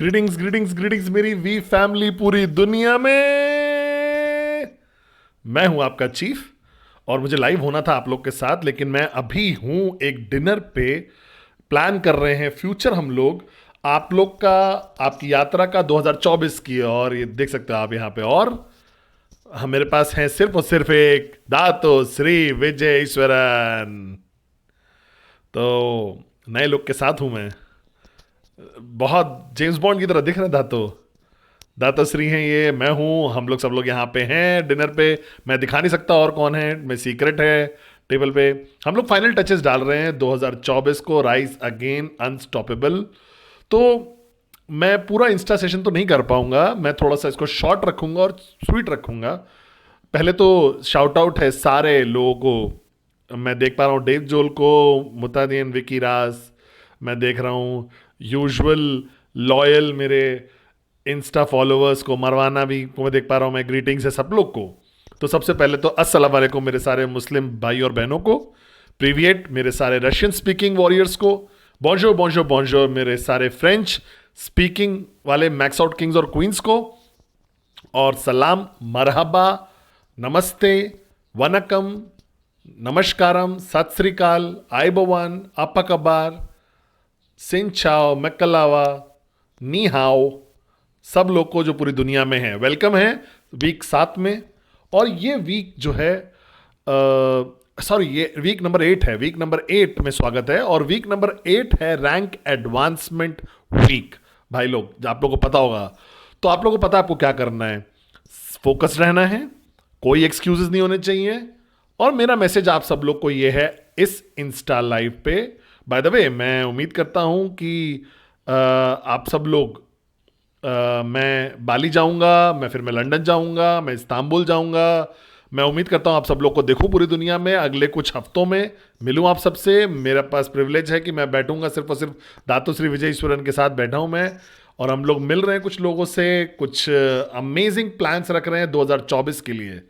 Greetings greetings greetings मेरी we family पूरी दुनिया में। मैं हूं आपका चीफ और मुझे लाइव होना था आप लोग के साथ, लेकिन मैं अभी हूं एक डिनर पे। प्लान कर रहे हैं फ्यूचर हम लोग आप लोग का, आपकी यात्रा का 2024 की। और ये देख सकते हो आप यहाँ पे, और हम मेरे पास हैं सिर्फ और सिर्फ एक दातो श्री विजय ईश्वरन। तो नए लोग के साथ हूं मैं। बहुत जेम्स बॉन्ड की तरह दिख रहे हैं दातो। दाताश्री हैं ये, मैं हूँ, हम लोग सब लोग यहाँ पे हैं डिनर पे। मैं दिखा नहीं सकता और कौन है, मैं सीक्रेट है टेबल पे। हम लोग फाइनल टचेस डाल रहे हैं 2024 को, राइज अगेन अनस्टॉपेबल। तो मैं पूरा इंस्टा सेशन तो नहीं कर पाऊंगा, मैं थोड़ा सा इसको शॉर्ट रखूंगा और स्वीट रखूंगा। पहले तो शाउट आउट है सारे लोगों को। मैं देख पा रहा हूँ डेव जोल को, मुतादीन, विकी रास, मैं देख रहा हूँ यूजुअल लॉयल मेरे इंस्टा फॉलोअर्स को, मरवाना भी को मैं देख पा रहा हूँ। मैं ग्रीटिंग्स है सब लोग को। तो सबसे पहले तो अस्सलाम वालेकुम मेरे सारे मुस्लिम भाई और बहनों को। प्रीविएट मेरे सारे रशियन स्पीकिंग वॉरियर्स को। बॉन्जोर बॉन्जोर बॉन्जोर मेरे सारे फ्रेंच स्पीकिंग वाले मैक्स आउट किंग्स और क्वींस को। और सलाम, मरहबा, नमस्ते, वनकम, नमस्कारम, सत श्री अकाल, आइबोवान, आपा कबार, सिन चाओ, मैकलावा, नी हाओ, सब लोग को जो पूरी दुनिया में है वेलकम है वीक 7 में। और ये वीक जो है, सॉरी, ये वीक नंबर 8 है। वीक नंबर 8 में स्वागत है। और वीक नंबर 8 है रैंक एडवांसमेंट वीक। भाई लोग, आप लोगों को पता होगा, तो आप लोगों को पता है आपको क्या करना है। फोकस रहना है, कोई एक्सक्यूजेस नहीं होने चाहिए। और मेरा मैसेज आप सब लोग को ये है इस इंस्टा लाइव पे। बाय द वे, मैं उम्मीद करता हूं कि आप सब लोग, मैं बाली जाऊंगा, मैं लंदन जाऊंगा, मैं इस्तांबुल जाऊंगा। मैं उम्मीद करता हूं आप सब लोग को देखूं पूरी दुनिया में, अगले कुछ हफ्तों में मिलूं आप सबसे। मेरे पास प्रिविलेज है कि मैं बैठूंगा सिर्फ और सिर्फ दातो श्री विजय ईश्वरन के साथ बैठा हूं मैं। और हम लोग मिल रहे हैं कुछ लोगों से, कुछ अमेजिंग प्लान्स रख रहे हैं 2024 के लिए,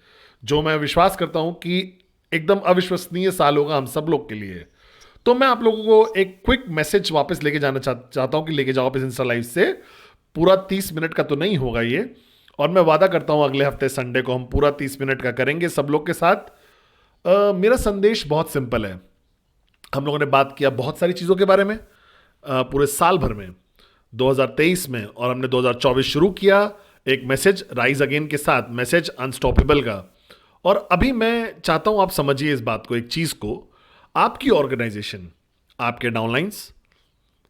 जो मैं विश्वास करता हूं कि एकदम अविश्वसनीय साल होगा हम सब लोग के लिए। तो मैं आप लोगों को एक क्विक मैसेज वापस लेके जाना चाहता हूं कि लेके जाओ वापस इंस्टा लाइव से। पूरा 30 मिनट का तो नहीं होगा ये, और मैं वादा करता हूं अगले हफ्ते संडे को हम पूरा 30 मिनट का करेंगे सब लोग के साथ। मेरा संदेश बहुत सिंपल है। हम लोगों ने बात किया बहुत सारी चीज़ों के बारे में पूरे साल भर में 2023 में, और हमने 2024 शुरू किया एक मैसेज राइज अगेन के साथ, मैसेज अनस्टॉपेबल का। और अभी मैं चाहता हूं आप समझिए इस बात को, एक चीज़ को। आपकी ऑर्गेनाइजेशन, आपके डाउनलाइंस,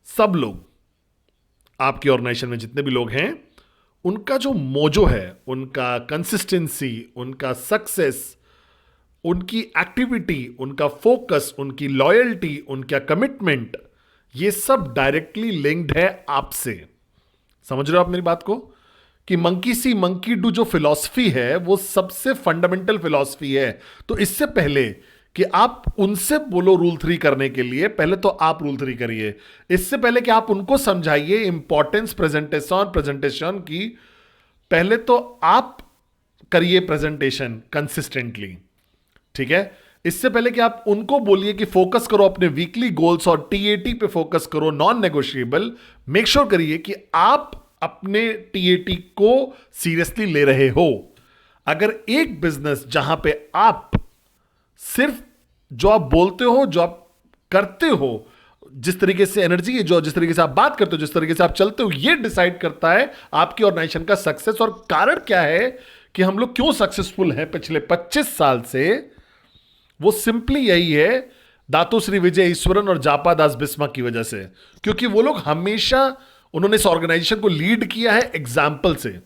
सब लोग, आपकी ऑर्गेनाइजेशन में जितने भी लोग हैं, उनका जो मोजो है, उनका कंसिस्टेंसी, उनका सक्सेस, उनकी एक्टिविटी, उनका फोकस, उनकी लॉयल्टी, उनका कमिटमेंट, ये सब डायरेक्टली लिंक्ड है आपसे। समझ रहे हो आप मेरी बात को? कि मंकी सी मंकी डू जो फिलॉसफी है वो सबसे फंडामेंटल फिलॉसफी है। तो इससे पहले कि आप उनसे बोलो रूल 3 करने के लिए, पहले तो आप रूल 3 करिए। इससे पहले कि आप उनको समझाइए इंपॉर्टेंस प्रेजेंटेशन की, पहले तो आप करिए प्रेजेंटेशन कंसिस्टेंटली। ठीक है? इससे पहले कि आप उनको बोलिए कि फोकस करो अपने वीकली गोल्स और टीएटी पे फोकस करो, नॉन नेगोशिएबल। मेक श्योर करिए कि आप अपने टीएटी को सीरियसली ले रहे हो। अगर एक बिजनेस जहां पे आप सिर्फ जो आप बोलते हो, जो आप करते हो, जिस तरीके से एनर्जी है, जो जिस तरीके से आप बात करते हो, जिस तरीके से आप चलते हो, ये डिसाइड करता है आपकी ऑर्गेनाइजेशन का सक्सेस। और कारण क्या है कि हम लोग क्यों सक्सेसफुल हैं पिछले 25 साल से, वो सिंपली यही है, दातो श्री विजय ईश्वरन और जापा दास बिस्मा की वजह से। क्योंकि वो लोग हमेशा, उन्होंने इस ऑर्गेनाइजेशन को लीड किया है एग्जाम्पल से।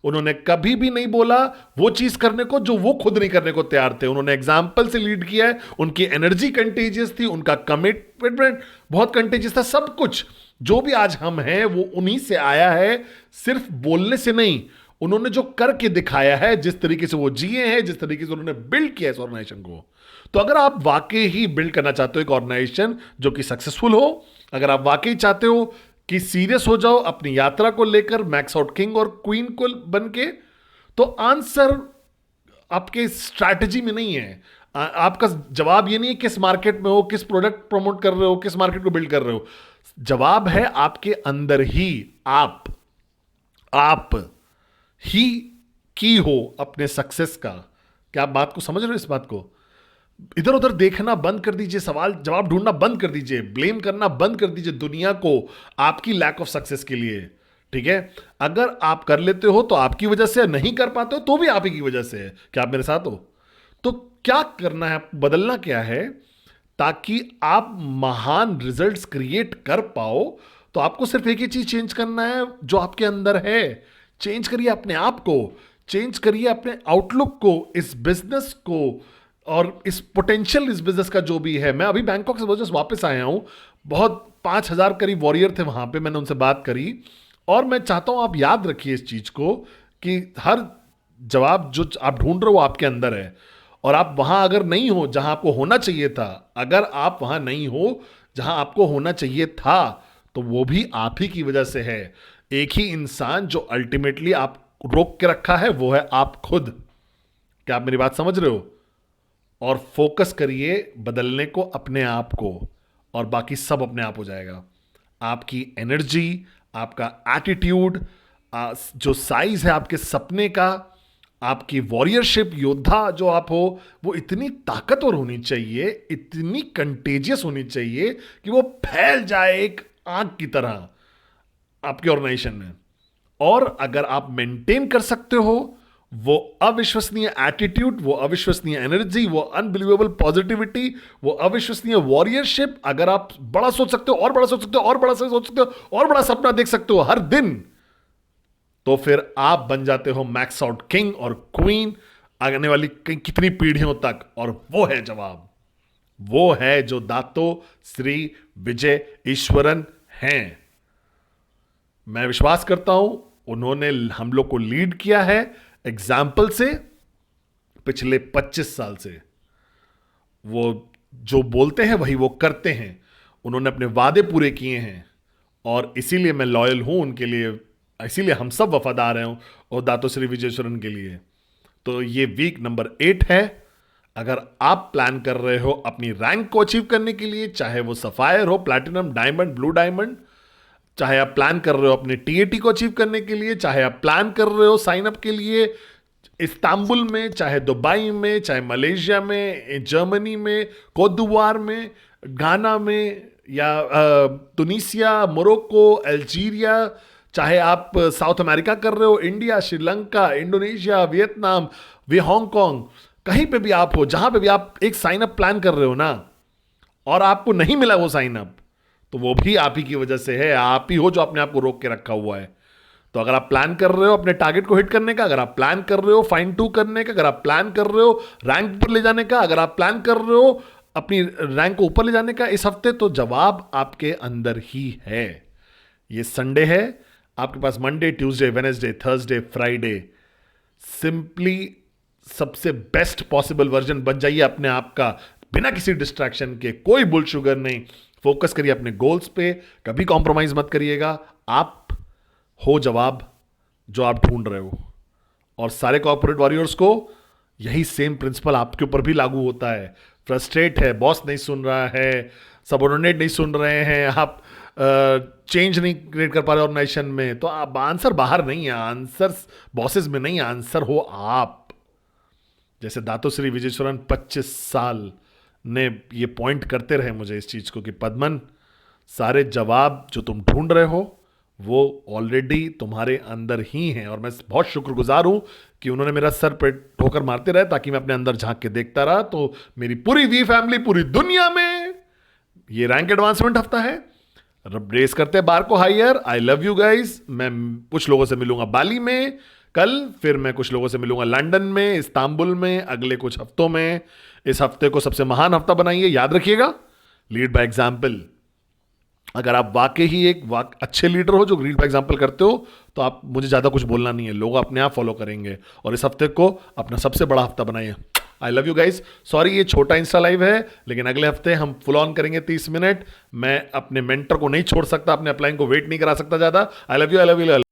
उन्होंने कभी भी नहीं बोला वो चीज करने को जो वो खुद नहीं करने को तैयार थे। उन्होंने एग्जाम्पल से लीड किया है। उनकी एनर्जी कंटेजियस थी, उनका कमिटमेंट बहुत कंटेजियस था। सब कुछ जो भी आज हम हैं वो उन्हीं से आया है, सिर्फ बोलने से नहीं। उन्होंने जो करके दिखाया है, जिस तरीके से वो जिए हैं, जिस तरीके से उन्होंने बिल्ड किया इस ऑर्गेनाइजेशन को। तो अगर आप वाकई ही बिल्ड करना चाहते हो एक ऑर्गेनाइजेशन जो कि सक्सेसफुल हो, अगर आप वाकई चाहते हो कि सीरियस हो जाओ अपनी यात्रा को लेकर, मैक्स आउट किंग और क्वीन को बन के, तो आंसर आपके स्ट्रैटेजी में नहीं है। आपका जवाब ये नहीं है किस मार्केट में हो, किस प्रोडक्ट प्रमोट कर रहे हो, किस मार्केट को बिल्ड कर रहे हो। जवाब है आपके अंदर ही। आप आप ही की हो अपने सक्सेस का। क्या आप बात को समझ रहे हो? इस बात को इधर उधर देखना बंद कर दीजिए, सवाल जवाब ढूंढना बंद कर दीजिए, ब्लेम करना बंद कर दीजिए दुनिया को आपकी लैक ऑफ सक्सेस के लिए। ठीक है, अगर आप कर लेते हो तो आपकी वजह से, नहीं कर पाते हो तो भी आप ही की वजह से है। क्या आप मेरे साथ हो? तो क्या करना है, बदलना क्या है ताकि आप महान रिजल्ट्स क्रिएट कर पाओ? तो आपको सिर्फ एक ही चीज चेंज करना है जो आपके अंदर है। चेंज करिए अपने आप को, चेंज करिए अपने आउटलुक को, इस बिजनेस को और इस पोटेंशियल इस बिजनेस का जो भी है। मैं अभी बैंकॉक से जस्ट वापस आया हूं, बहुत 5,000 करीब वॉरियर थे वहां पे, मैंने उनसे बात करी। और मैं चाहता हूं आप याद रखिए इस चीज को कि हर जवाब जो आप ढूंढ रहे हो आपके अंदर है। और आप वहां अगर नहीं हो जहां आपको होना चाहिए था, अगर आप वहां नहीं हो जहां आपको होना चाहिए था, तो वो भी आप ही की वजह से है। एक ही इंसान जो अल्टीमेटली आप रोक के रखा है वो है आप खुद। क्या आप मेरी बात समझ रहे हो? और फोकस करिए बदलने को अपने आप को, और बाकी सब अपने आप हो जाएगा। आपकी एनर्जी, आपका एटीट्यूड, जो साइज है आपके सपने का, आपकी वॉरियरशिप योद्धा जो आप हो, वो इतनी ताकतवर होनी चाहिए, इतनी कंटेजियस होनी चाहिए कि वो फैल जाए एक आग की तरह आपके ऑर्गेनाइजेशन में। और अगर आप मेंटेन कर सकते हो वो अविश्वसनीय एटीट्यूड, वो अविश्वसनीय एनर्जी, वो अनबिलीवेबल पॉजिटिविटी, वो अविश्वसनीय वॉरियरशिप, अगर आप बड़ा सोच सकते हो और बड़ा सोच सकते हो और बड़ा सोच सकते हो और बड़ा सपना देख सकते हो हर दिन, तो फिर आप बन जाते हो मैक्स आउट किंग और क्वीन आने वाली कितनी पीढ़ियों तक। और वो है जवाब, वो है जो दातो श्री विजय ईश्वरन हैं। मैं विश्वास करता हूं उन्होंने हम लोग को लीड किया है एग्जाम्पल से पिछले 25 साल से। वो जो बोलते हैं वही वो करते हैं, उन्होंने अपने वादे पूरे किए हैं, और इसीलिए मैं लॉयल हूं उनके लिए, इसीलिए हम सब वफादार हैं और दातो श्री विजयेश्वरन के लिए। तो ये वीक नंबर 8 है। अगर आप प्लान कर रहे हो अपनी रैंक को अचीव करने के लिए, चाहे वो सफायर हो, प्लैटिनम, डायमंड, ब्लू डायमंड, चाहे आप प्लान कर रहे हो अपने टीएटी को अचीव करने के लिए, चाहे आप प्लान कर रहे हो साइन अप के लिए इस्तांबुल में, चाहे दुबई में, चाहे मलेशिया में, जर्मनी में, कोतदुवार में, गाना में, या तुनिसिया, मोरक्को, अल्जीरिया, चाहे आप साउथ अमेरिका कर रहे हो, India, Sri Lanka, Indonesia, Vietnam, Hong Kong, कहीं पे भी आप हो, जहां पे भी आप एक साइन अप प्लान कर रहे हो ना, और आपको नहीं मिला वो साइन अप, तो वो भी आप ही की वजह से है। आप ही हो जो अपने आप को रोक के रखा हुआ है। तो अगर आप प्लान कर रहे हो अपने टारगेट को हिट करने का, अगर आप प्लान कर रहे हो फाइन टू करने का, अगर आप प्लान कर रहे हो रैंक पर ले जाने का, अगर आप प्लान कर रहे हो अपनी रैंक को ऊपर ले जाने का इस हफ्ते, तो जवाब आपके अंदर ही है। ये संडे है आपके पास, Monday, Tuesday, Wednesday, Thursday, Friday, simply सबसे बेस्ट पॉसिबल वर्जन बन जाइए अपने आप का, बिना किसी डिस्ट्रैक्शन के, कोई बुल शुगर नहीं। फोकस करिए अपने गोल्स पे, कभी कॉम्प्रोमाइज मत करिएगा। आप हो जवाब जो आप ढूंढ रहे हो। और सारे कॉर्पोरेट वॉरियर्स को यही सेम प्रिंसिपल आपके ऊपर भी लागू होता है। फ्रस्ट्रेट है, बॉस नहीं सुन रहा है, सबऑर्डिनेट नहीं सुन रहे हैं, आप चेंज नहीं क्रिएट कर पा रहे ऑर्गेनाइजेशन में, तो आप आंसर बाहर नहीं है, आंसर बॉसेस में नहीं, आंसर हो आप। जैसे दातो श्री विजयेश्वरन 25 साल ने ये पॉइंट करते रहे मुझे इस चीज को कि पद्मन, सारे जवाब जो तुम ढूंढ रहे हो वो ऑलरेडी तुम्हारे अंदर ही हैं। और मैं बहुत शुक्रगुजार हूं कि उन्होंने मेरा सर पे ठोकर मारते रहे ताकि मैं अपने अंदर झांक के देखता रहा। तो मेरी पूरी वी फैमिली, पूरी दुनिया में ये रैंक एडवांसमेंट हफ्ता है, रेस करते हैं बार को higher. I love you guys. मैं कुछ लोगों से मिलूंगा बाली में कल, फिर मैं कुछ लोगों से मिलूंगा लंदन में, इस्तांबुल में अगले कुछ हफ्तों में। इस हफ्ते को सबसे महान हफ्ता बनाइए, याद रखिएगा, लीड बाय एग्जाम्पल। अगर आप वाकई ही एक अच्छे लीडर हो जो लीड बाय एग्जाम्पल करते हो, तो आप, मुझे ज्यादा कुछ बोलना नहीं है, लोग अपने आप फॉलो करेंगे। और इस हफ्ते को अपना सबसे बड़ा हफ्ता बनाइए। आई लव यू गाइज। सॉरी ये छोटा इंस्टा लाइव है, लेकिन अगले हफ्ते हम फुल ऑन करेंगे 30 मिनट। मैं अपने मेंटर को नहीं छोड़ सकता, अपने अपलाइन को वेट नहीं करा सकता ज्यादा। आई love you, I love you.